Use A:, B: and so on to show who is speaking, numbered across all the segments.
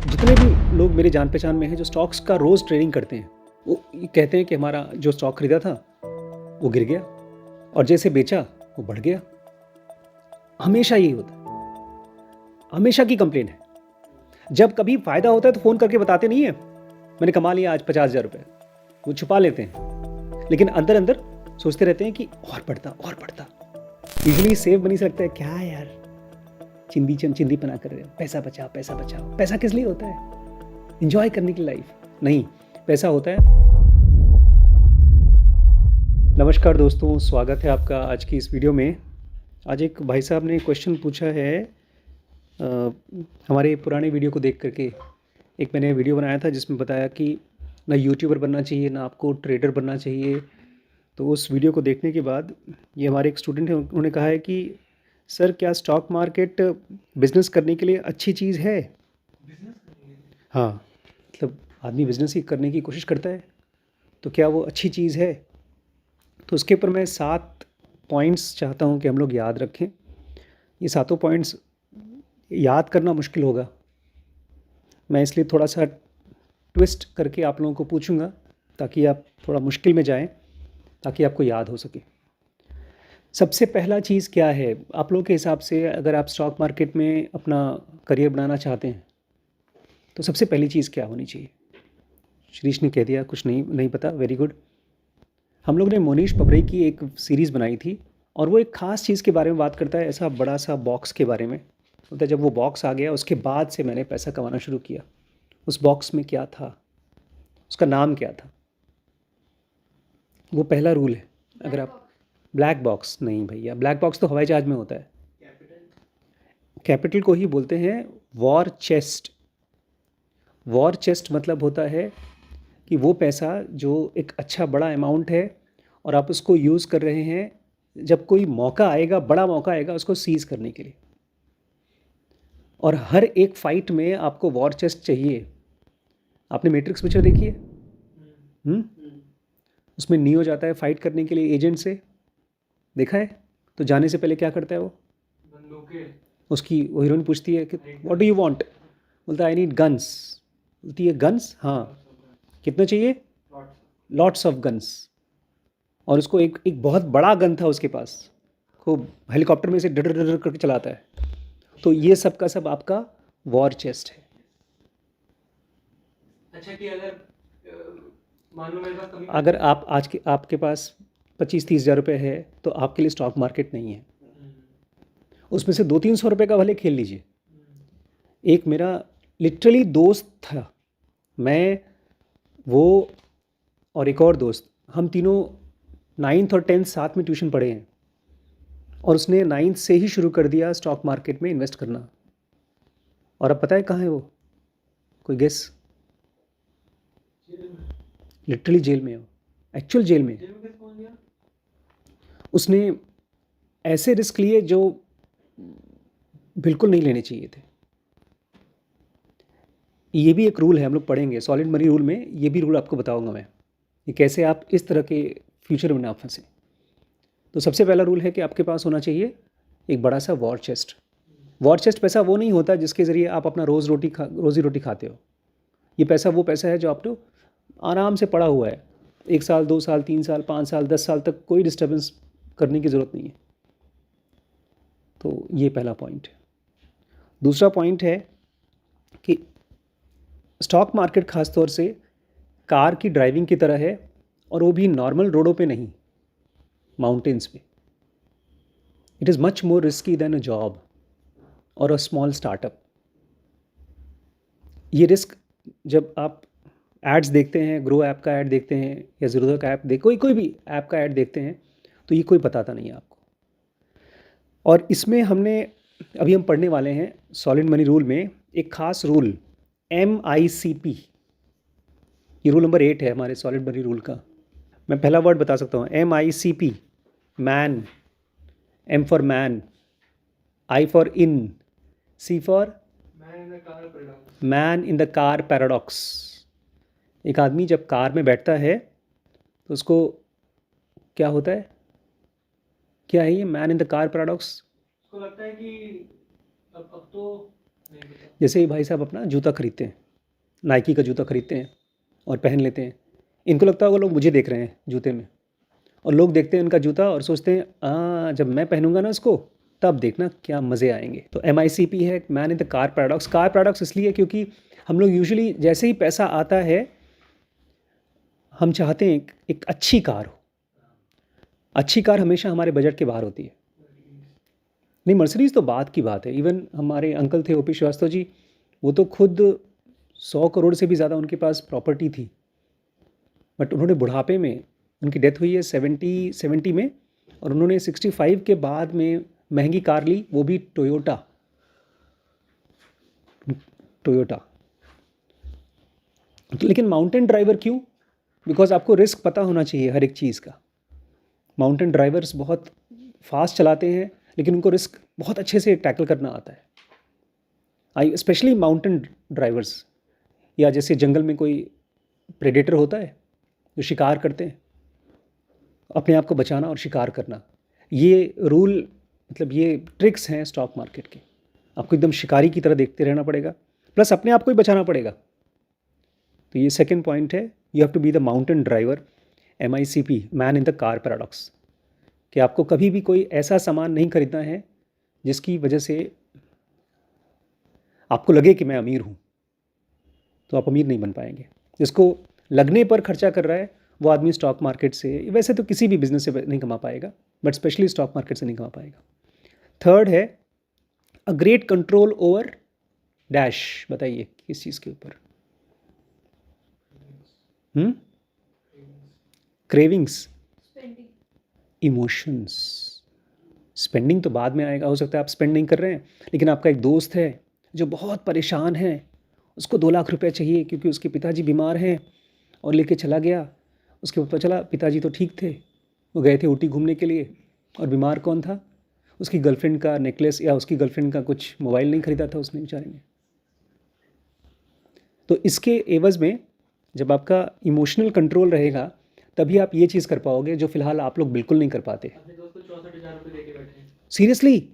A: जितने भी लोग मेरे जान पहचान में हैं जो स्टॉक्स का रोज़ ट्रेडिंग करते हैं, वो ये कहते हैं कि हमारा जो स्टॉक खरीदा था, वो गिर गया और जैसे बेचा, वो बढ़ गया। हमेशा यही होता है, हमेशा की कंप्लेन है। जब कभी फ़ायदा होता है तो फ़ोन करके बताते नहीं है, मैंने कमा लिया आज 50,000 रुपये। वो छुपा लेते हैं, लेकिन अंदर-अंदर सोचते रहते हैं कि और बढ़ता, और बढ़ता। यूजुअली सेव मनी से लगता है, क्या है यार, चिंदी-पना कर रहे हो, पैसा बचाओ, पैसा बचाओ। पैसा किस लिए होता है? एंजॉय करने की लाइफ नहीं, पैसा होता है। नमस्कार दोस्तों, स्वागत है आपका आज की इस वीडियो में। आज एक भाई साहब ने क्वेश्चन पूछा है हमारे पुराने वीडियो को देख करके। एक मैंने वीडियो बनाया था जिसमें बताया कि ना यूट्यूबर बनना चाहिए, ना आपको ट्रेडर बनना चाहिए। तो उस वीडियो को देखने के बाद ये हमारे एक स्टूडेंट हैं, उन्होंने कहा है कि सर क्या स्टॉक मार्केट बिजनेस करने के लिए अच्छी चीज़ है? हाँ, मतलब आदमी बिजनेस ही करने की कोशिश करता है, तो क्या वो अच्छी चीज़ है? तो उसके ऊपर मैं 7 पॉइंट्स चाहता हूँ कि हम लोग याद रखें। ये सातों पॉइंट्स याद करना मुश्किल होगा, मैं इसलिए थोड़ा सा ट्विस्ट करके आप लोगों को पूछूंगा ताकि आप थोड़ा मुश्किल में जाएं, ताकि आपको याद हो सके। सबसे पहला चीज़ क्या है आप लोगों के हिसाब से? अगर आप स्टॉक मार्केट में अपना करियर बनाना चाहते हैं तो सबसे पहली चीज़ क्या होनी चाहिए? श्रीश ने कह दिया कुछ नहीं नहीं पता, वेरी गुड। हम लोग ने मोनीश पबरई की एक सीरीज़ बनाई थी और वो एक ख़ास चीज़ के बारे में बात करता है, ऐसा बड़ा सा बॉक्स के बारे में। बोलता है जब वो बॉक्स आ गया उसके बाद से मैंने पैसा कमाना शुरू किया। उस बॉक्स में क्या था, उसका नाम क्या था? वो पहला रूल है। अगर आप ब्लैक बॉक्स नहीं भैया, ब्लैक बॉक्स तो हवाई जहाज में होता है। कैपिटल को ही बोलते हैं वॉर चेस्ट। वॉर चेस्ट मतलब होता है कि वो पैसा जो एक अच्छा बड़ा अमाउंट है और आप उसको यूज़ कर रहे हैं, जब कोई मौका आएगा, बड़ा मौका आएगा उसको सीज़ करने के लिए। और हर एक फाइट में आपको वॉर चेस्ट चाहिए। आपने मैट्रिक्स पिक्चर देखी है? हम्म? उसमें नियो जाता है फाइट करने के लिए एजेंट से, देखा है? तो जाने से पहले क्या करता है वो? उसकी वो हीरोइन पूछती है कि व्हाट डू यू वांट? बोलता है आई नीड गन्स। बोलती है गन्स? हाँ। कितने चाहिए? Lots of guns. और उसको एक एक बहुत बड़ा गन था उसके पास, खूब हेलीकॉप्टर में से डर डर करके चलाता है। तो ये सब का सब आपका वॉर चेस्ट है।
B: अच्छा कि अगर मान लो मेरे पास कभी
A: अगर आप आज के आपके पास 25-30 हज़ार रुपये है तो आपके लिए स्टॉक मार्केट नहीं है। उसमें से 200-300 रुपये का भले खेल लीजिए। एक मेरा लिटरली दोस्त था, मैं, वो और एक और दोस्त, हम तीनों 9th और 10th साथ में ट्यूशन पढ़े हैं और उसने 9th से ही शुरू कर दिया स्टॉक मार्केट में इन्वेस्ट करना। और अब पता है कहाँ है वो? कोई गेस? लिटरली जेल में है वो, एक्चुअल जेल में।
B: जेल में कैसे पहुंच गया?
A: उसने ऐसे रिस्क लिए जो बिल्कुल नहीं लेने चाहिए थे। ये भी एक रूल है, हम लोग पढ़ेंगे सॉलिड मनी रूल में, ये भी रूल आपको बताऊंगा मैं कि कैसे आप इस तरह के फ्यूचर में ना फंसे। तो सबसे पहला रूल है कि आपके पास होना चाहिए एक बड़ा सा वॉर चेस्ट। वॉर चेस्ट पैसा वो नहीं होता जिसके ज़रिए आप अपना रोज़ी रोटी खाते हो। ये पैसा वो पैसा है जो आपने आराम से पड़ा हुआ है, 1 साल 2 साल 3 साल 5 साल 10 साल तक कोई डिस्टर्बेंस करने की ज़रूरत नहीं है। तो ये पहला पॉइंट है। दूसरा पॉइंट है कि स्टॉक मार्केट ख़ास तौर से कार की ड्राइविंग की तरह है, और वो भी नॉर्मल रोडों पे नहीं, माउंटेन्स पे। It is much more risky than a job और अ स्मॉल स्टार्टअप। ये रिस्क जब आप एड्स देखते हैं, ग्रो ऐप का ऐड देखते हैं या ज़रूरत का ऐप कोई कोई भी ऐप का ऐड देखते हैं, तो ये कोई बताता नहीं है आपको। और इसमें हमने अभी हम पढ़ने वाले हैं सॉलिड मनी रूल में एक ख़ास रूल, MICP। ये रूल नंबर 8 है हमारे सॉलिड मनी रूल का। मैं पहला वर्ड बता सकता हूँ, MICP। Man, M for man, I for in, C for
B: man in the car paradox.
A: Man in the car paradox. एक आदमी जब कार में बैठता है तो उसको क्या होता है? क्या है ये man in the car paradox?
B: उसको लगता है कि अब तो नहीं पता।
A: जैसे ही भाई साहब अपना जूता खरीदते हैं, नाइकी का जूता खरीदते हैं और पहन लेते हैं, इनको लगता होगा लोग मुझे देख रहे हैं जूते में, और लोग देखते हैं इनका जूता और सोचते हैं जब मैं पहनूंगा ना इसको तब देखना क्या मज़े आएंगे। तो MICP है man in the car paradox. Car paradox इसलिए क्योंकि हम लोग यूजुअली जैसे ही पैसा आता है हम चाहते हैं एक अच्छी कार हो। अच्छी कार हमेशा हमारे बजट के बाहर होती है। नहीं, मर्सिडीज़ तो बात की बात है। इवन हमारे अंकल थे OP श्रीवास्तव जी, वो तो खुद 100 करोड़ से भी ज़्यादा उनके पास प्रॉपर्टी थी, बट उन्होंने बुढ़ापे में, उनकी डेथ हुई है 70 में, और उन्होंने 65 के बाद में महंगी कार ली, वो भी टोयोटा। तो लेकिन माउंटेन ड्राइवर क्यों? बिकॉज आपको रिस्क पता होना चाहिए हर एक चीज़ का। माउंटेन ड्राइवर्स बहुत फास्ट चलाते हैं लेकिन उनको रिस्क बहुत अच्छे से टैकल करना आता है। आई स्पेशली माउंटेन ड्राइवर्स, या जैसे जंगल में कोई प्रेडेटर होता है जो शिकार करते हैं, अपने आप को बचाना और शिकार करना, ये रूल मतलब ये ट्रिक्स हैं स्टॉक मार्केट के। आपको एकदम शिकारी की तरह देखते रहना पड़ेगा, प्लस अपने आप को ही बचाना पड़ेगा। तो ये सेकंड पॉइंट है, you have to be the mountain driver, MICP man in the car paradox, कि आपको कभी भी कोई ऐसा सामान नहीं खरीदना है जिसकी वजह से आपको लगे कि मैं अमीर हूँ, तो आप अमीर नहीं बन पाएंगे। जिसको लगने पर खर्चा कर रहा है वो आदमी स्टॉक मार्केट से, वैसे तो किसी भी बिजनेस से नहीं कमा पाएगा, बट स्पेशली स्टॉक मार्केट से नहीं कमा पाएगा। थर्ड है a great control over dash. बताइए किस चीज़ के ऊपर? Cravings,
C: spending.
A: इमोशंस। स्पेंडिंग तो बाद में आएगा, हो सकता है आप स्पेंड नहीं कर रहे हैं, लेकिन आपका एक दोस्त है जो बहुत परेशान है, उसको 2 लाख रुपए चाहिए क्योंकि उसके पिताजी बीमार हैं, और लेके चला गया। उसके पता चला पिताजी तो ठीक थे, वो गए थे ऊटी घूमने के लिए, और बीमार कौन था? उसकी गर्लफ्रेंड का नेकलेस या उसकी गर्लफ्रेंड का कुछ मोबाइल नहीं खरीदा था उसने बेचारे ने। तो इसके एवज़ में जब आपका इमोशनल कंट्रोल रहेगा तभी आप ये चीज़ कर पाओगे जो फ़िलहाल आप लोग बिल्कुल नहीं कर पाते।
B: अपने दोस्त को 64,000 रुपये दे के बैठे हैं
A: सीरियसली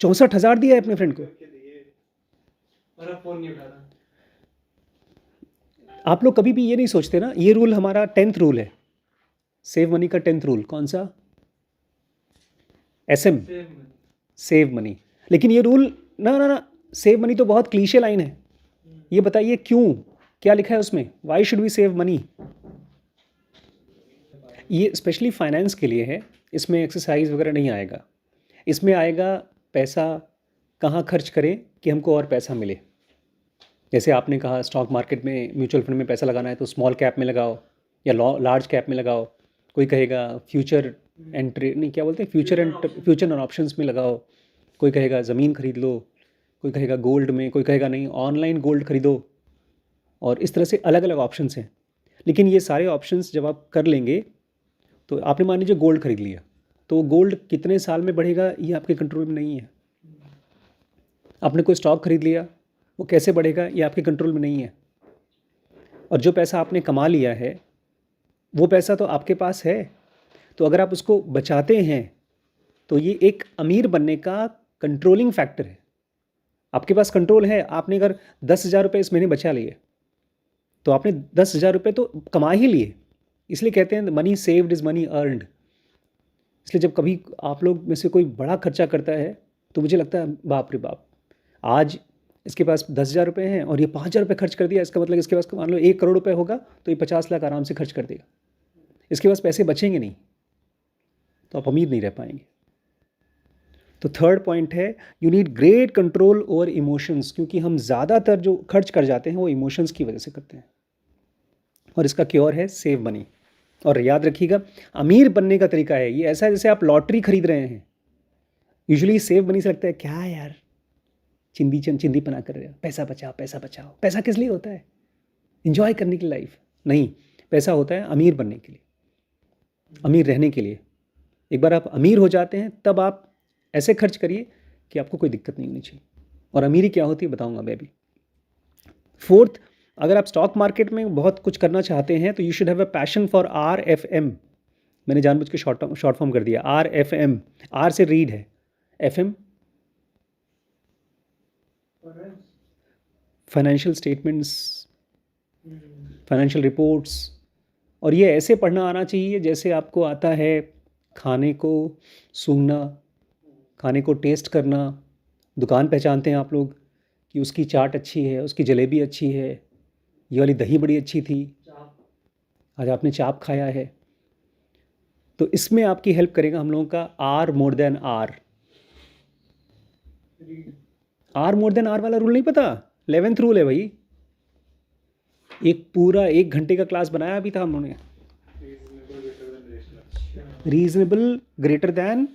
A: 64,000 दिया है अपने फ्रेंड को?
B: और अब फोन नहीं उठा रहा।
A: आप लोग कभी भी ये नहीं सोचते ना, ये रूल हमारा 10th रूल है, सेव मनी का 10th रूल। कौन सा? SM, save money. लेकिन ये रूल ना, सेव मनी तो बहुत क्लीशे लाइन है। ये बताइए क्यों, क्या लिखा है उसमें? Why should we save money? ये स्पेशली फाइनेंस के लिए है, इसमें एक्सरसाइज वगैरह नहीं आएगा। इसमें आएगा पैसा कहाँ खर्च करें कि हमको और पैसा मिले। जैसे आपने कहा स्टॉक मार्केट में, म्यूचुअल फंड में पैसा लगाना है तो स्मॉल कैप में लगाओ या लार्ज कैप में लगाओ। कोई कहेगा फ्यूचर एंट्री, नहीं क्या बोलते हैं, फ्यूचर एंड ऑप्शंस में लगाओ। कोई कहेगा ज़मीन खरीद लो, कोई कहेगा गोल्ड में, कोई कहेगा नहीं ऑनलाइन गोल्ड खरीदो। और इस तरह से अलग अलग ऑप्शंस हैं। लेकिन ये सारे ऑप्शंस जब आप कर लेंगे, तो आपने मान लीजिए गोल्ड खरीद लिया, तो गोल्ड कितने साल में बढ़ेगा ये आपके कंट्रोल में नहीं है। आपने कोई स्टॉक खरीद लिया, वो कैसे बढ़ेगा ये आपके कंट्रोल में नहीं है। और जो पैसा आपने कमा लिया है वो पैसा तो आपके पास है, तो अगर आप उसको बचाते हैं तो ये एक अमीर बनने का कंट्रोलिंग फैक्टर है। आपके पास कंट्रोल है। आपने अगर 10,000 रुपये इस महीने बचा लिए तो आपने 10,000 रुपये तो कमा ही लिए। इसलिए कहते हैं money saved is money earned. इसलिए जब कभी आप लोग में से कोई बड़ा खर्चा करता है तो मुझे लगता है बाप रे बाप, आज इसके पास 10,000 रुपये हैं और ये 5,000 रुपये खर्च कर दिया, इसका मतलब इसके पास मान लो 1 करोड़ रुपये होगा तो ये 50 लाख आराम से खर्च कर देगा। इसके पास पैसे बचेंगे नहीं, तो आप अमीर नहीं रह पाएंगे। तो थर्ड पॉइंट है, you need great control over emotions, क्योंकि हम ज़्यादातर जो खर्च कर जाते हैं वो इमोशंस की वजह से करते हैं। और इसका क्योर है सेव मनी। और याद रखिएगा, अमीर बनने का तरीका है ये ऐसा है जैसे आप लॉटरी खरीद रहे हैं। यूजुअली सेव मनी से लगता है क्या यार चिंदी पना कर रहे हो, पैसा बचाओ पैसा बचाओ। पैसा किस लिए होता है? इंजॉय करने की लाइफ नहीं, पैसा होता है अमीर बनने के लिए, अमीर रहने के लिए। एक बार आप अमीर हो जाते हैं तब आप ऐसे खर्च करिए कि आपको कोई दिक्कत नहीं होनी चाहिए। और अमीरी क्या होती है बताऊंगा मैं भी। फोर्थ, अगर आप स्टॉक मार्केट में बहुत कुछ करना चाहते हैं तो you should have a passion for RFM। मैंने जानबूझ के शॉर्ट फॉर्म कर दिया RFM। आर से रीड है, FM financial statements, financial reports. और ये ऐसे पढ़ना आना चाहिए जैसे आपको आता है खाने को सूंघना, खाने को टेस्ट करना। दुकान पहचानते हैं आप लोग कि उसकी चाट अच्छी है, उसकी जलेबी अच्छी है, ये वाली दही बड़ी अच्छी थी, आज आपने चाप खाया है। तो इसमें आपकी हेल्प करेगा हम लोगों का R more than R. R more than R वाला रूल नहीं पता? 11th रूल है भाई। एक पूरा 1 घंटे का क्लास बनाया भी था हम लोगों ने। Reasonable greater than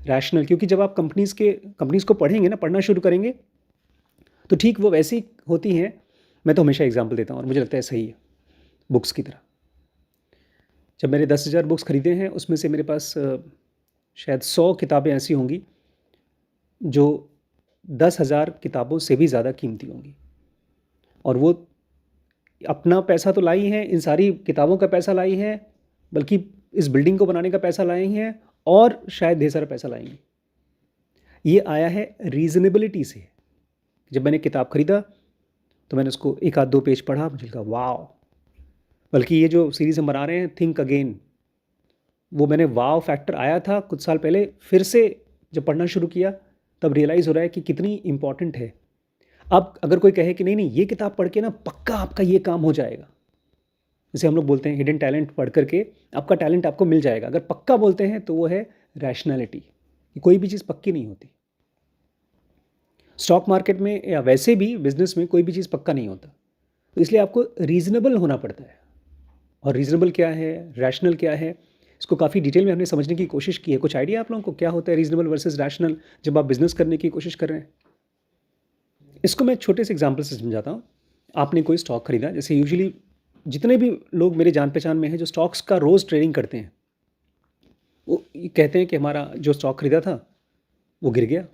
A: rational. क्योंकि जब आप कंपनीज को पढ़ेंगे ना, पढ़ना शुरू करेंगे, तो ठीक वो वैसी होती हैं। मैं तो हमेशा एग्जांपल देता हूँ और मुझे लगता है सही है, बुक्स की तरह। जब मैंने 10,000 बुक्स खरीदे हैं, उसमें से मेरे पास शायद 100 किताबें ऐसी होंगी जो 10,000 किताबों से भी ज़्यादा कीमती होंगी। और वो अपना पैसा तो लाई हैं, इन सारी किताबों का पैसा लाई हैं, बल्कि इस बिल्डिंग को बनाने का पैसा लाई हैं, और शायद ढेर सारा पैसा लाएंगी। ये आया है रीज़नेबिलिटी से। जब मैंने किताब खरीदा तो मैंने उसको 1 आध 2 पेज पढ़ा, मुझे लगा वाव। बल्कि ये जो सीरीज़ हम बना रहे हैं थिंक अगेन, वो मैंने वाव फैक्टर आया था कुछ साल पहले, फिर से जब पढ़ना शुरू किया तब रियलाइज़ हो रहा है कि कितनी इंपॉर्टेंट है। अब अगर कोई कहे कि नहीं नहीं ये किताब पढ़ के ना पक्का आपका ये काम हो जाएगा, जैसे हम लोग बोलते हैं हिडन टैलेंट पढ़ करके आपका टैलेंट आपको मिल जाएगा, अगर पक्का बोलते हैं तो वो है रैशनैलिटी। कि कोई भी चीज़ पक्की नहीं होती। स्टॉक मार्केट में या वैसे भी बिजनेस में कोई भी चीज़ पक्का नहीं होता। तो इसलिए आपको रीज़नेबल होना पड़ता है। और रीज़नेबल क्या है, रैशनल क्या है, इसको काफ़ी डिटेल में हमने समझने की कोशिश की है। कुछ आइडिया आप लोगों को क्या होता है रीज़नेबल वर्सेस रैशनल जब आप बिज़नेस करने की कोशिश कर रहे हैं? इसको मैं छोटे से एग्जांपल से समझाता हूँ। आपने कोई स्टॉक खरीदा, जैसे यूजुअली जितने भी लोग मेरे जान पहचान में हैं जो स्टॉक्स का रोज़ ट्रेडिंग करते हैं, वो ये कहते हैं कि हमारा जो स्टॉक खरीदा था वो गिर गया,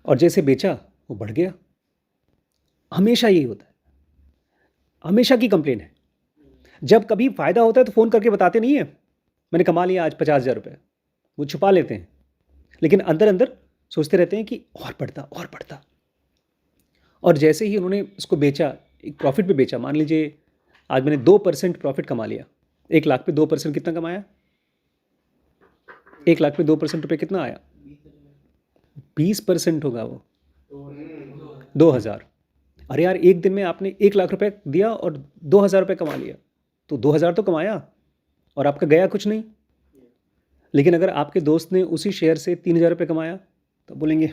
A: और जैसे बेचा वो बढ़ गया। हमेशा यही होता है, हमेशा की कंप्लेन है। जब कभी फ़ायदा होता है तो फ़ोन करके बताते नहीं है मैंने कमा लिया आज 50,000 रुपये, वो छुपा लेते हैं, लेकिन अंदर अंदर सोचते रहते हैं कि और बढ़ता और बढ़ता। और जैसे ही उन्होंने उसको बेचा, एक प्रॉफिट पे बेचा, मान लीजिए आज मैंने 2% प्रॉफिट कमा लिया, 1 लाख पे 2% कितना कमाया? 1 लाख पे 2% रुपये कितना आया? 20% होगा वो, 2,000। अरे यार, एक दिन में आपने 1 लाख रुपए दिया और 2,000 रुपये कमा लिया, तो 2,000 तो कमाया और आपका गया कुछ नहीं। लेकिन अगर आपके दोस्त ने उसी शेयर से 3,000 रुपये कमाया तो बोलेंगे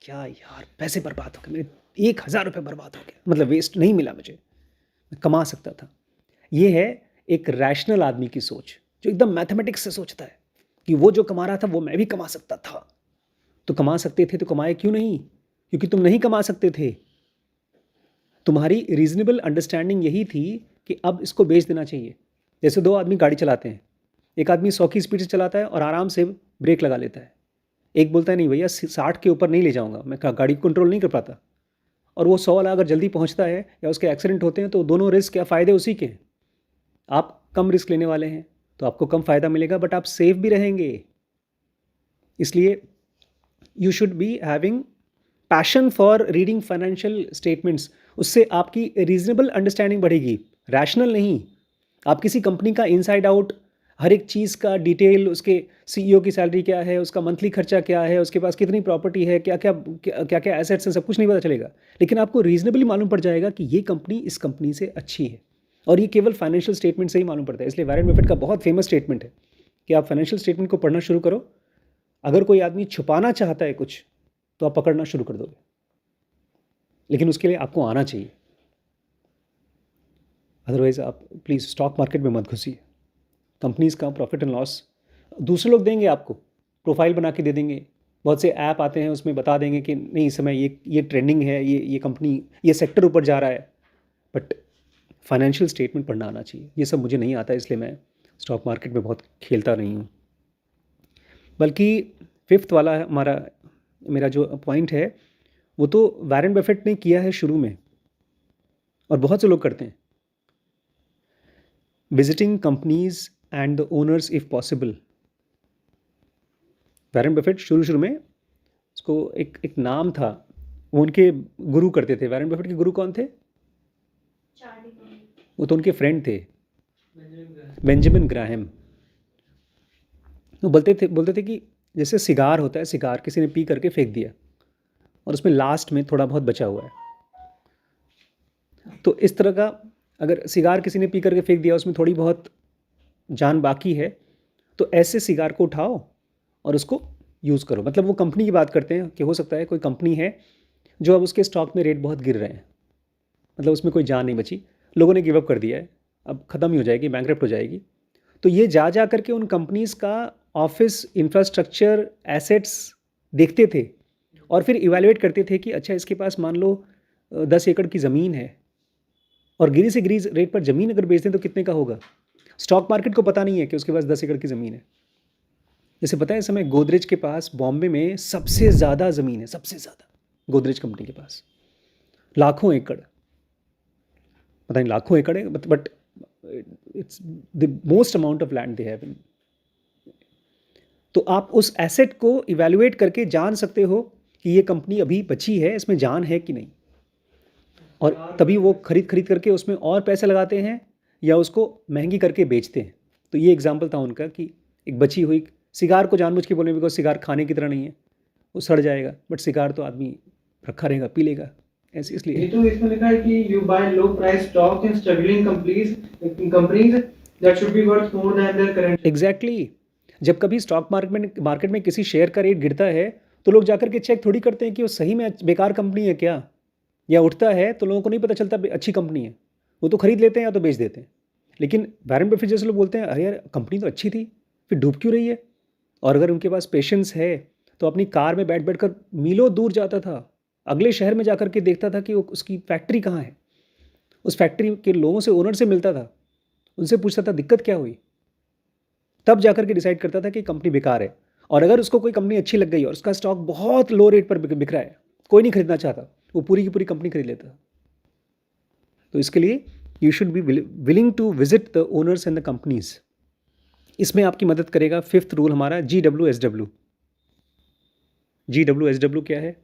A: क्या यार, पैसे बर्बाद हो गए मेरे, 1,000 रुपये बर्बाद हो गया, मतलब वेस्ट नहीं मिला मुझे, मैं कमा सकता था। ये है एक रैशनल आदमी की सोच, जो एकदम मैथमेटिक्स से सोचता है कि वो जो कमा रहा था वो मैं भी कमा सकता था। तो कमा सकते थे तो कमाए क्यों नहीं? क्योंकि तुम नहीं कमा सकते थे। तुम्हारी रीजनेबल अंडरस्टैंडिंग यही थी कि अब इसको बेच देना चाहिए। जैसे 2 आदमी गाड़ी चलाते हैं, एक आदमी 100 की स्पीड से चलाता है और आराम से ब्रेक लगा लेता है, एक बोलता है नहीं भैया 60 के ऊपर नहीं ले जाऊंगा, मैं गाड़ी को कंट्रोल नहीं कर पाता। और वो 100 वाला अगर जल्दी पहुंचता है या उसके एक्सीडेंट होते हैं तो दोनों रिस्क या फ़ायदे उसी के हैं। आप कम रिस्क लेने वाले हैं तो आपको कम फ़ायदा मिलेगा, बट आप सेफ भी रहेंगे। इसलिए you should be having passion for reading financial statements. उससे आपकी रीजनेबल अंडरस्टैंडिंग बढ़ेगी, रैशनल नहीं। आप किसी कंपनी का इनसाइड आउट, हर एक चीज़ का डिटेल, उसके सीईओ की सैलरी क्या है, उसका मंथली खर्चा क्या है, उसके पास कितनी प्रॉपर्टी है, क्या क्या क्या क्या एसेट्स हैं, सब कुछ नहीं पता चलेगा। लेकिन आपको रीजनेबली मालूम पड़ जाएगा कि ये कंपनी इस कंपनी से अच्छी है, और ये केवल फाइनेंशियल स्टेटमेंट से ही मालूम पड़ता है। इसलिए वॉरेन बफेट का बहुत फेमस स्टेटमेंट है कि आप फाइनेंशियल स्टेटमेंट को पढ़ना शुरू करो। अगर कोई आदमी छुपाना चाहता है कुछ तो आप पकड़ना शुरू कर दोगे, लेकिन उसके लिए आपको आना चाहिए। अदरवाइज़ आप प्लीज़ स्टॉक मार्केट में मत घुसिए। कंपनीज़ का प्रॉफिट एंड लॉस दूसरे लोग देंगे आपको, प्रोफाइल बना के दे देंगे। बहुत से ऐप आते हैं उसमें बता देंगे कि नहीं इस समय ये ट्रेंडिंग है, ये कंपनी, ये सेक्टर ऊपर जा रहा है। बट फाइनेंशियल स्टेटमेंट पढ़ना आना चाहिए। ये सब मुझे नहीं आता, इसलिए मैं स्टॉक मार्केट में बहुत खेलता नहीं हूँ। बल्कि 5th वाला मेरा जो पॉइंट है वो तो वॉरेन बफेट ने किया है शुरू में, और बहुत से लोग करते हैं। Visiting companies and the owners if possible. Warren Buffett शुरू में उसको एक एक नाम था, वो उनके गुरु करते थे। वॉरेन बफेट के गुरु कौन थे? वो तो उनके फ्रेंड थे, बेंजामिन ग्राहम। वो बोलते थे कि जैसे सिगार होता है, सिगार किसी ने पी करके फेंक दिया और उसमें लास्ट में थोड़ा बहुत बचा हुआ है, तो इस तरह का अगर सिगार किसी ने पी करके फेंक दिया, उसमें थोड़ी बहुत जान बाकी है, तो ऐसे सिगार को उठाओ और उसको यूज़ करो। मतलब वो कंपनी की बात करते हैं कि हो सकता है कोई कंपनी है जो अब उसके स्टॉक में रेट बहुत गिर रहे हैं, मतलब उसमें कोई जान नहीं बची, लोगों ने गिव अप कर दिया है, अब ख़त्म ही हो जाएगी, बैंकरप्ट हो जाएगी। तो ये जा करके उन कंपनीज़ का ऑफिस इंफ्रास्ट्रक्चर एसेट्स देखते थे और फिर इवैल्यूएट करते थे कि अच्छा इसके पास मान लो 10 एकड़ की ज़मीन है और गिरी से गिरी रेट पर ज़मीन अगर बेच दें तो कितने का होगा। स्टॉक मार्केट को पता नहीं है कि उसके पास 10 एकड़ की ज़मीन है। जैसे पता है इस समय गोदरेज के पास बॉम्बे में सबसे ज़्यादा ज़मीन है, सबसे ज़्यादा गोदरेज कंपनी के पास लाखों एकड़, पता नहीं लाखों एकड़ है, but it's the most amount of land they have in. तो आप उस एसेट को इवैल्यूएट करके जान सकते हो कि ये कंपनी अभी बची है, इसमें जान है कि नहीं, और तभी वो खरीद खरीद करके उसमें और पैसे लगाते हैं या उसको महंगी करके बेचते हैं। तो ये एग्जाम्पल था उनका कि एक बची हुई सिगार को जानबूझ के बोले, बिकॉज सिगार खाने की तरह नहीं है, वो सड़ जाएगा, बट सिगार तो आदमी रखा रहेगा, पी लेगा ऐसे,
B: ये
A: इसलिए।
B: तो इसमें लिखा है कि you buy low price stocks in struggling companies that should be worth more than their current.
A: Exactly जब कभी स्टॉक मार्केट में किसी शेयर का रेट गिरता है तो लोग जाकर के चेक थोड़ी करते हैं कि वो सही में बेकार कंपनी है क्या, या उठता है तो लोगों को नहीं पता चलता अच्छी कंपनी है, वो तो खरीद लेते हैं या तो बेच देते हैं। लेकिन वॉरेन बफेट जैसे लोग बोलते हैं अरे यार कंपनी तो अच्छी थी, फिर डूब क्यों रही है। और अगर उनके पास पेशेंस है तो अपनी कार में बैठ बैठ कर मीलों दूर जाता था, अगले शहर में जाकर के देखता था कि वो उसकी फैक्ट्री कहाँ है, उस फैक्ट्री के लोगों से, ओनर से मिलता था, उनसे पूछता था दिक्कत क्या हुई, तब जाकर के डिसाइड करता था कि कंपनी बेकार है। और अगर उसको कोई कंपनी अच्छी लग गई और उसका स्टॉक बहुत लो रेट पर बिक रहा है, कोई नहीं खरीदना चाहता, वो पूरी की पूरी कंपनी खरीद लेता। तो इसके लिए you should be willing to visit the owners and the companies. इसमें आपकी मदद करेगा फिफ्थ रूल हमारा GWSW। GWSW क्या है?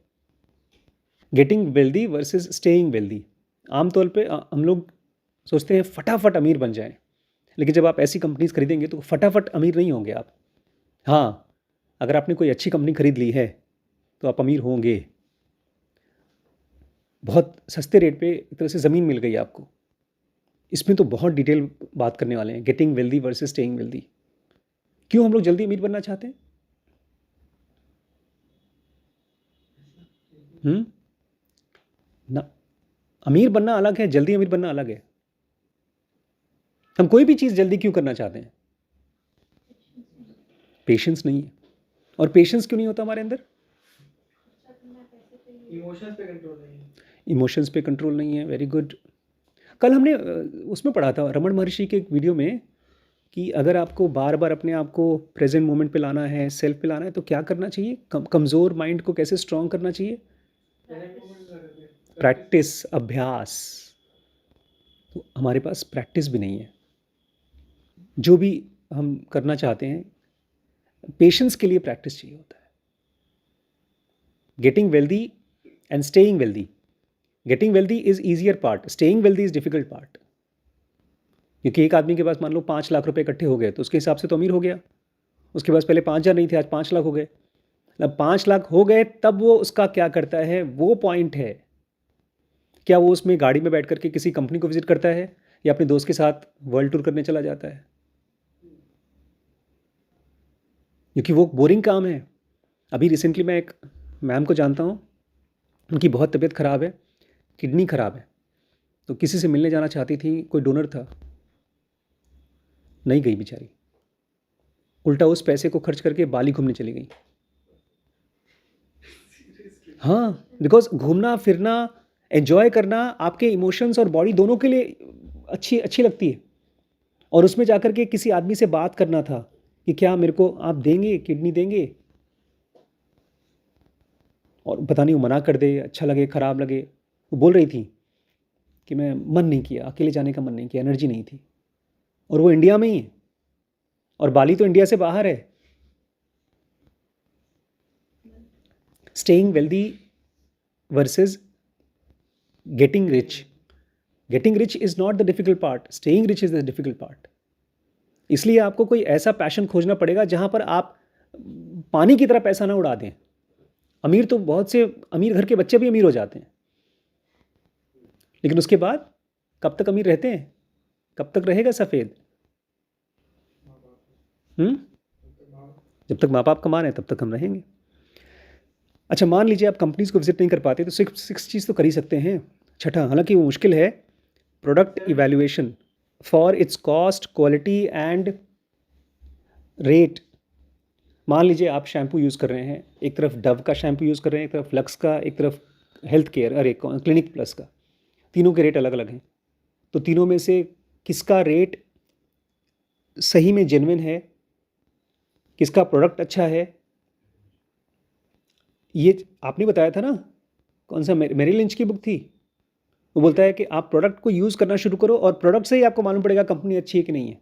A: Getting wealthy versus staying wealthy. आमतौर पे हम लोग सोचते हैं फटाफट अमीर बन जाएं, लेकिन जब आप ऐसी कंपनीज खरीदेंगे तो फटाफट अमीर नहीं होंगे आप। हाँ, अगर आपने कोई अच्छी कंपनी खरीद ली है तो आप अमीर होंगे। बहुत सस्ते रेट पे एक तरह से ज़मीन मिल गई आपको। इसमें तो बहुत डिटेल बात करने वाले हैं, getting wealthy versus staying wealthy. क्यों हम लोग जल्दी अमीर बनना चाहते हैं? ना, अमीर बनना अलग है, जल्दी अमीर बनना अलग है। हम कोई भी चीज़ जल्दी क्यों करना चाहते हैं? पेशेंस नहीं है। और पेशेंस क्यों नहीं होता हमारे अंदर?
B: इमोशंस पे कंट्रोल नहीं है।
A: इमोशंस पे कंट्रोल नहीं है। Very good. कल हमने उसमें पढ़ा था रमन महर्षि के एक वीडियो में कि अगर आपको बार बार अपने आप को प्रेजेंट मोमेंट पे लाना है, सेल्फ पे लाना है, तो क्या करना चाहिए? कमज़ोर माइंड को कैसे स्ट्रॉन्ग करना चाहिए? प्रैक्टिस, अभ्यास। तो हमारे पास प्रैक्टिस भी नहीं है। जो भी हम करना चाहते हैं, पेशेंस के लिए प्रैक्टिस चाहिए होता है। Getting wealthy and staying wealthy. Getting wealthy is easier part, staying wealthy is difficult part. क्योंकि एक आदमी के पास मान लो 5 लाख रुपए इकट्ठे हो गए तो उसके हिसाब से तो अमीर हो गया। उसके पास पहले 5,000 नहीं थे, आज 5 लाख हो गए। अब 5 लाख हो गए तब वो उसका क्या करता है, वो पॉइंट है। क्या वो उसमें गाड़ी में बैठ करके किसी कंपनी को विजिट करता है या अपने दोस्त के साथ वर्ल्ड टूर करने चला जाता है? क्योंकि वो बोरिंग काम है। अभी रिसेंटली मैं एक मैम को जानता हूँ, उनकी बहुत तबीयत ख़राब है, किडनी ख़राब है, तो किसी से मिलने जाना चाहती थी, कोई डोनर था, नहीं गई बेचारी, उल्टा उस पैसे को खर्च करके बाली घूमने चली गई। हाँ, बिकॉज घूमना फिरना, एंजॉय करना आपके इमोशंस और बॉडी दोनों के लिए अच्छी अच्छी लगती है। और उसमें जाकर के किसी आदमी से बात करना था कि क्या मेरे को आप देंगे, किडनी देंगे, और पता नहीं वो मना कर दे, अच्छा लगे ख़राब लगे। वो बोल रही थी कि मैं मन नहीं किया, अकेले जाने का मन नहीं किया, एनर्जी नहीं थी। और वो इंडिया में ही है और बाली तो इंडिया से बाहर है। Staying wealthy versus getting rich. Getting rich is not the difficult part, staying rich is the difficult part. इसलिए आपको कोई ऐसा पैशन खोजना पड़ेगा जहाँ पर आप पानी की तरह पैसा ना उड़ा दें. अमीर तो बहुत से अमीर घर के बच्चे भी अमीर हो जाते हैं, लेकिन उसके बाद कब तक अमीर रहते हैं? कब तक रहेगा सफ़ेद? जब तक माँ बाप कमा रहे हैं तब तक हम रहेंगे. अच्छा, मान लीजिए आप कंपनीज को विजिट नहीं कर पाते तो सिक्स चीज़ तो कर ही सकते हैं. छठा, हालांकि वो मुश्किल है, product evaluation for its cost, quality and rate. मान लीजिए आप शैम्पू यूज़ कर रहे हैं, एक तरफ डव का शैम्पू यूज़ कर रहे हैं, एक तरफ लक्स का, एक तरफ हेल्थ केयर क्लिनिक प्लस का. तीनों के रेट अलग अलग हैं. तो तीनों में से किसका रेट सही में जेन्युइन है, किसका प्रोडक्ट अच्छा है, ये आपने बताया था ना. कौन सा मेरी लिंच की बुक थी, वो बोलता है कि आप प्रोडक्ट को यूज़ करना शुरू करो और प्रोडक्ट से ही आपको मालूम पड़ेगा कंपनी अच्छी है कि नहीं है.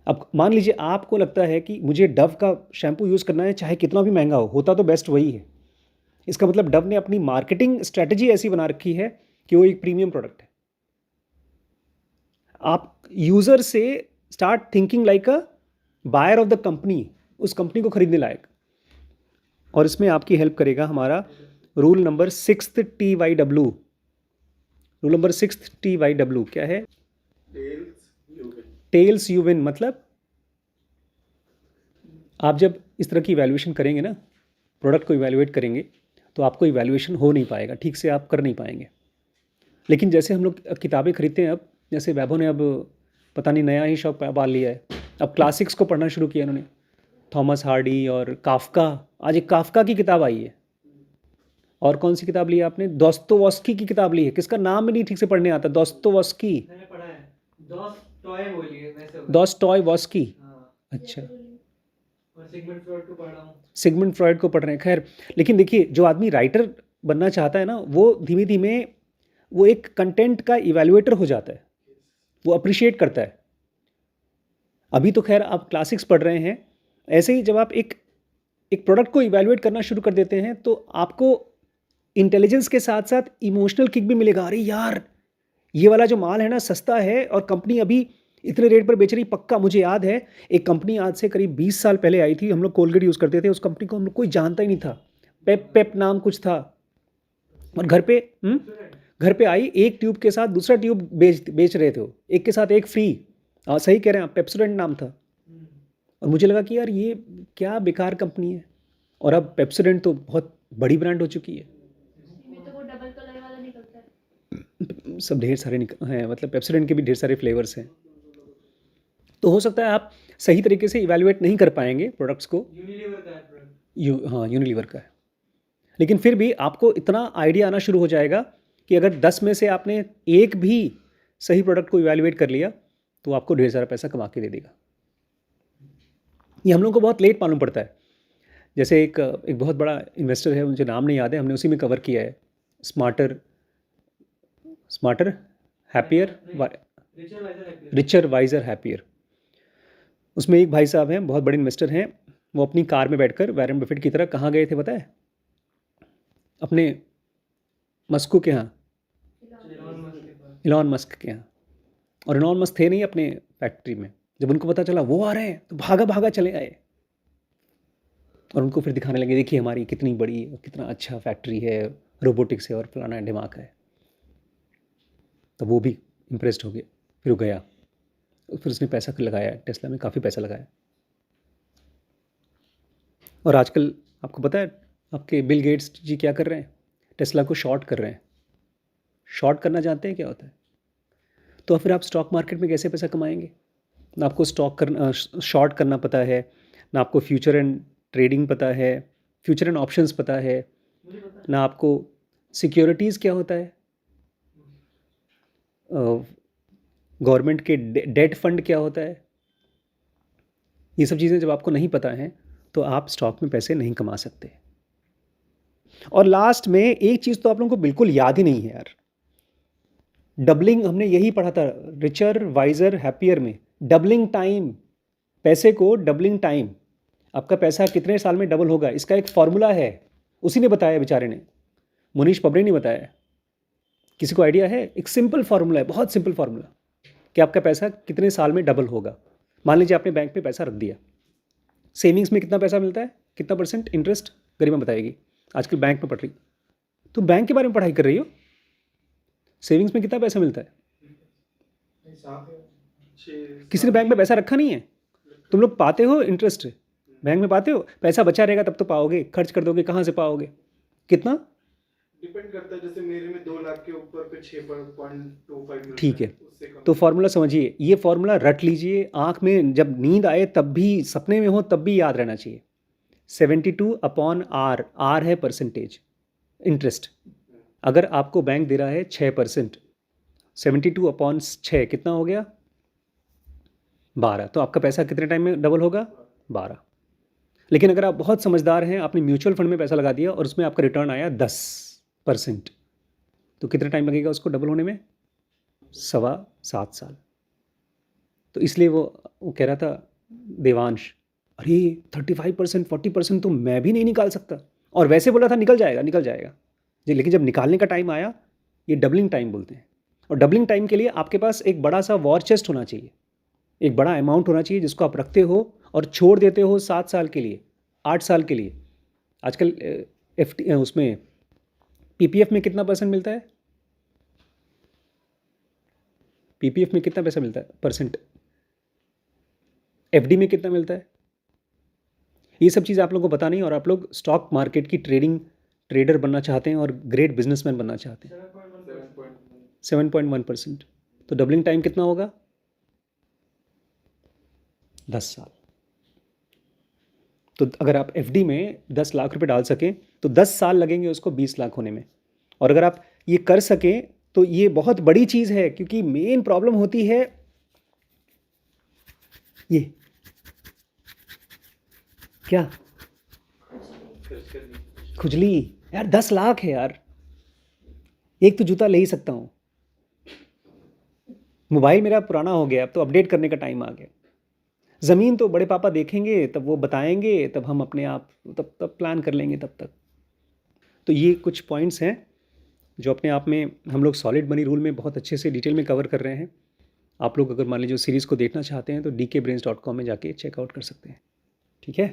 A: अब मान लीजिए आपको लगता है कि मुझे डव का शैम्पू यूज़ करना है, चाहे कितना भी महंगा हो, होता तो बेस्ट वही है. इसका मतलब डव ने अपनी मार्केटिंग स्ट्रेटजी ऐसी बना रखी है कि वो एक प्रीमियम प्रोडक्ट है. आप यूज़र से start thinking like a buyer of the company, उस कंपनी को खरीदने लायक. और इसमें आपकी हेल्प करेगा हमारा rule number 6 TYW. Rule number 6 TYW क्या है? Tails you win. मतलब आप जब इस तरह की इवैल्यूएशन करेंगे ना, प्रोडक्ट को इवैल्यूएट करेंगे, तो आपको इवैल्यूएशन हो नहीं पाएगा, ठीक से आप कर नहीं पाएंगे. लेकिन जैसे हम लोग किताबें खरीदते हैं, अब जैसे वैभव ने अब पता नहीं नया ही शौक पाल लिया है, अब क्लासिक्स को पढ़ना शुरू किया उन्होंने, थॉमस हार्डी और काफ्का. आज एक काफ्का की किताब आई है. और कौन सी किताब ली है आपने? दोस्तोवस्की की किताब ली है. किसका नाम भी नहीं ठीक से पढ़ने आता. दोस्तोवस्की,
B: मैंने पढ़ा है.
A: दोस्तोयवस्की. अच्छा,
B: और सिगमंड फ्रॉइड को पढ़ रहा हूँ.
A: सिगमंड फ्रॉइड को पढ़ रहे हैं. खैर, लेकिन देखिए, जो आदमी राइटर बनना चाहता है ना, वो धीमे धीमे वो एक कंटेंट का इवैल्यूएटर हो जाता है, वो अप्रिशिएट करता है. अभी तो खैर आप क्लासिक्स पढ़ रहे हैं, ऐसे ही जब आप एक प्रोडक्ट को इवैल्यूएट करना शुरू कर देते हैं तो आपको इंटेलिजेंस के साथ साथ इमोशनल किक भी मिलेगा. अरे यार, ये वाला जो माल है ना सस्ता है और कंपनी अभी इतने रेट पर बेच रही. पक्का मुझे याद है, एक कंपनी आज से करीब 20 साल पहले आई थी, हम लोग कोलगेट यूज़ करते थे, उस कंपनी को हम लोग कोई जानता ही नहीं था. पेप नाम कुछ था. और घर पे आई, एक ट्यूब के साथ दूसरा ट्यूब बेच रहे थे वो, एक के साथ एक फ्री. सही कह रहे हैं आप, पेप्सोडेंट नाम था. और मुझे लगा कि यार ये क्या बेकार कंपनी है. और अब पेप्सोडेंट तो बहुत बड़ी ब्रांड हो चुकी है.
C: तो वो डबल कलर वाला निकलता है.
A: सब ढेर सारे हैं, मतलब पेप्सोडेंट के भी ढेर सारे फ्लेवर्स हैं. तो हो सकता है आप सही तरीके से इवैल्यूएट नहीं कर पाएंगे प्रोडक्ट्स को.
B: यूनिलीवर का है प्रोडक्ट.
A: हाँ, यूनिलीवर का है. लेकिन फिर भी आपको इतना आइडिया आना शुरू हो जाएगा कि अगर 10 में से आपने एक भी सही प्रोडक्ट को इवैल्यूएट कर लिया तो आपको ढेर सारा पैसा कमा के दे देगा. ये हम लोगों को बहुत लेट मालूम पड़ता है. जैसे एक बहुत बड़ा इन्वेस्टर है, मुझे नाम नहीं याद है, हमने उसी में कवर किया है, smarter happier, richer wiser happier. उसमें एक भाई साहब हैं, बहुत बड़े इन्वेस्टर हैं. वो अपनी कार में बैठकर वॉरेन बफेट की तरह कहाँ गए थे पता है? अपने मस्को के यहाँ, इलॉन मस्क के यहाँ. और इलॉन मस्क थे नहीं अपने फैक्ट्री में. जब उनको पता चला वो आ रहे हैं तो भागा भागा चले आए और उनको फिर दिखाने लगे, देखिए हमारी कितनी बड़ी, कितना अच्छा फैक्ट्री है, रोबोटिक्स है और फलाना दिमाग है. तब वो भी इम्प्रेस्ड हो गया. फिर वो गया, फिर उसने पैसा लगाया, टेस्ला में काफ़ी पैसा लगाया. और आजकल आपको पता है आपके बिल गेट्स जी क्या कर रहे हैं? टेस्ला को शॉर्ट कर रहे हैं. शॉर्ट करना जानते हैं क्या होता है? तो फिर आप स्टॉक मार्केट में कैसे पैसा कमाएंगे? ना आपको शॉर्ट करना पता है, ना आपको फ्यूचर एंड ट्रेडिंग पता है, फ्यूचर एंड ऑप्शंस पता है, ना आपको सिक्योरिटीज़ क्या होता है, गवर्नमेंट के डेट फंड क्या होता है. ये सब चीज़ें जब आपको नहीं पता हैं तो आप स्टॉक में पैसे नहीं कमा सकते. और लास्ट में एक चीज़ तो आप लोगों को बिल्कुल याद ही नहीं है यार, डबलिंग. हमने यही पढ़ा था रिचर वाइजर हैप्पियर में, डबलिंग टाइम. पैसे को डबलिंग टाइम, आपका पैसा कितने साल में डबल होगा, इसका एक फॉर्मूला है. उसी ने बताया बेचारे ने, मुनीश पबरे ने बताया। किसी को आइडिया है? एक सिंपल फार्मूला है, बहुत सिंपल फार्मूला, कि आपका पैसा कितने साल में डबल होगा। मान लीजिए आपने बैंक में पैसा रख दिया, सेविंग्स में कितना पैसा मिलता है, कितना परसेंट इंटरेस्ट, गरिमा बताएगी, आजकल बैंक में पढ़ रही। तो बैंक के बारे में पढ़ाई कर रही हो, सेविंग्स में कितना पैसा मिलता है? किसी ने बैंक में पैसा रखा नहीं है? तुम लोग पाते हो इंटरेस्ट बैंक में? पाते हो? पैसा बचा रहेगा तब तो पाओगे, खर्च कर दोगे कहाँ से पाओगे? कितना
D: डिपेंड करता है, जैसे मेरे में 2 लाख के ऊपर पे 6.25
A: ठीक है। तो फार्मूला समझिए, ये फार्मूला रट लीजिए, आँख में जब नींद आए तब भी, सपने में हो तब भी याद रहना चाहिए। 72/R, R है परसेंटेज इंटरेस्ट। अगर आपको बैंक दे रहा है 6%, 72/6 कितना हो गया? 12। तो आपका पैसा कितने टाइम में डबल होगा? 12। लेकिन अगर आप बहुत समझदार हैं, आपने म्यूचुअल फंड में पैसा लगा दिया और उसमें आपका रिटर्न आया 10%, तो कितना टाइम लगेगा उसको डबल होने में? 7.25 साल। तो इसलिए वो कह रहा था देवांश, अरे 35%, 40% तो मैं भी नहीं निकाल सकता, और वैसे बोला था निकल जाएगा निकल जाएगा जी, लेकिन जब निकालने का टाइम आया, ये डबलिंग टाइम बोलते हैं। और डबलिंग टाइम के लिए आपके पास एक बड़ा सा वॉर चेस्ट होना चाहिए, एक बड़ा अमाउंट होना चाहिए जिसको आप रखते हो और छोड़ देते हो 7 साल के लिए, 8 साल के लिए। आजकल उसमें पीपीएफ में कितना परसेंट मिलता है? पीपीएफ में कितना पैसा मिलता है परसेंट? एफडी में कितना मिलता है? ये सब चीज़ आप लोगों को पता नहीं, और आप लोग स्टॉक मार्केट की ट्रेडर बनना चाहते हैं और ग्रेट बिजनेसमैन बनना चाहते हैं। 7.1%। तो डबलिंग टाइम कितना होगा? 10 साल। तो अगर आप एफडी में 10 लाख रुपए डाल सकें तो 10 साल लगेंगे उसको 20 लाख होने में। और अगर आप ये कर सकें तो ये बहुत बड़ी चीज़ है, क्योंकि मेन प्रॉब्लम होती है ये क्या, खुजली। यार 10 लाख है यार, एक तो जूता ले ही सकता हूँ। मोबाइल मेरा पुराना हो गया, अब तो अपडेट करने का टाइम आ गया। ज़मीन तो बड़े पापा देखेंगे, तब वो बताएंगे, तब हम अपने आप तब प्लान कर लेंगे तब तक। तो ये कुछ पॉइंट्स हैं जो अपने आप में हम लोग सॉलिड मनी रूल में बहुत अच्छे से डिटेल में कवर कर रहे हैं। आप लोग अगर मान लीजिए सीरीज़ को देखना चाहते हैं तो dkbrains.com में जाके चेकआउट कर सकते हैं। ठीक है।